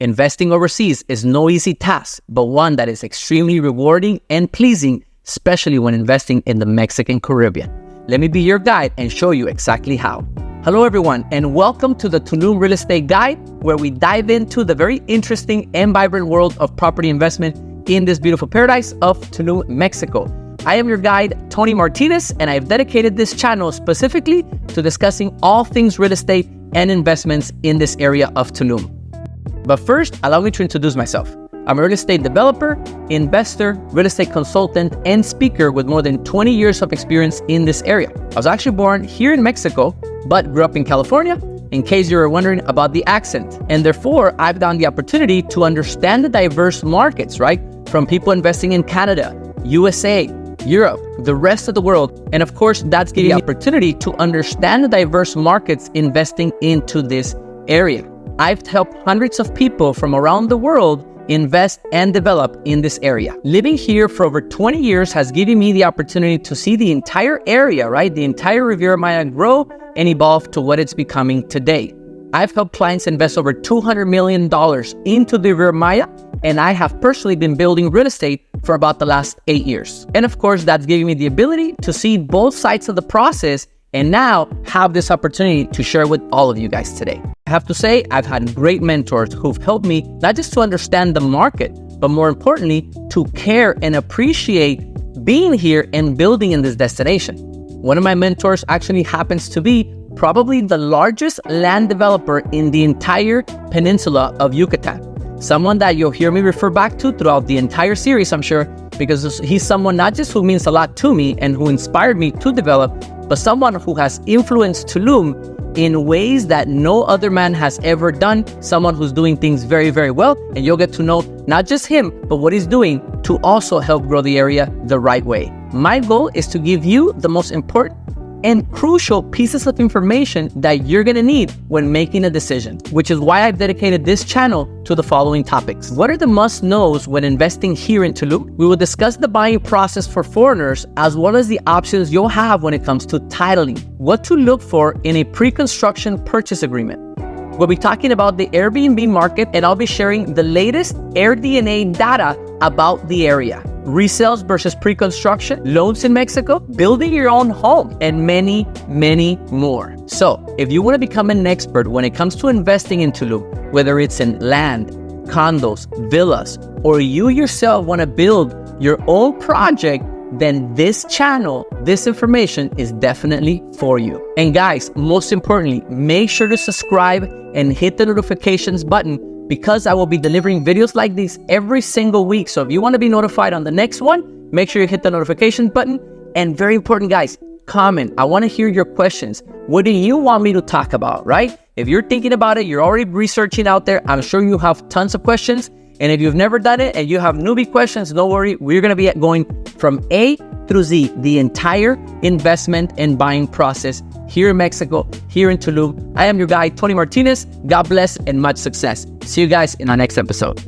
Investing overseas is no easy task, but one that is extremely rewarding and pleasing, especially when investing in the Mexican Caribbean. Let me be your guide and show you exactly how. Hello everyone, and welcome to the Tulum Real Estate Guide, where we dive into the very interesting and vibrant world of property investment in this beautiful paradise of Tulum, Mexico. I am your guide, Tony Martinez, and I've dedicated this channel specifically to discussing all things real estate and investments in this area of Tulum. But first, allow me to introduce myself. I'm a real estate developer, investor, real estate consultant, and speaker with more than 20 years of experience in this area. I was actually born here in Mexico, but grew up in California, in case you were wondering about the accent. And therefore, I've gotten the opportunity to understand the diverse markets, right? From people investing in Canada, USA, Europe, the rest of the world. And of course, that's giving me the opportunity to understand the diverse markets investing into this area. I've helped hundreds of people from around the world invest and develop in this area. Living here for over 20 years has given me the opportunity to see the entire area, right? The entire Riviera Maya grow and evolve to what it's becoming today. I've helped clients invest over $200 million into the Riviera Maya, and I have personally been building real estate for about the last 8 years. And of course, that's giving me the ability to see both sides of the process and now have this opportunity to share with all of you guys today. I have to say, I've had great mentors who've helped me not just to understand the market, but more importantly, to care and appreciate being here and building in this destination. One of my mentors actually happens to be probably the largest land developer in the entire peninsula of Yucatan. Someone that you'll hear me refer back to throughout the entire series, I'm sure, because he's someone not just who means a lot to me and who inspired me to develop, but someone who has influenced Tulum in ways that no other man has ever done, someone who's doing things very, very well, and you'll get to know not just him, but what he's doing to also help grow the area the right way. My goal is to give you the most important and crucial pieces of information that you're gonna need when making a decision, which is why I've dedicated this channel to the following topics. What are the must-knows when investing here in Tulum? We will discuss the buying process for foreigners, as well as the options you'll have when it comes to titling, what to look for in a pre-construction purchase agreement. We'll be talking about the Airbnb market, and I'll be sharing the latest AirDNA data about the area. Resales versus pre-construction, loans in Mexico, building your own home, and many, many more. So, if you want to become an expert when it comes to investing in Tulum, whether it's in land, condos, villas, or you yourself want to build your own project, then this channel, this information is definitely for you. And guys, most importantly, make sure to subscribe and hit the notifications button, because I will be delivering videos like these every single week. So if you want to be notified on the next one, make sure you hit the notification button. And very important, guys, comment. I want to hear your questions. What do you want me to talk about, right? If you're thinking about it, you're already researching out there, I'm sure you have tons of questions. And if you've never done it and you have newbie questions, don't worry. We're going to be going from A through Z, the entire investment and buying process here in Mexico, here in Tulum. I am your guy, Tony Martinez. God bless and much success. See you guys in our next episode.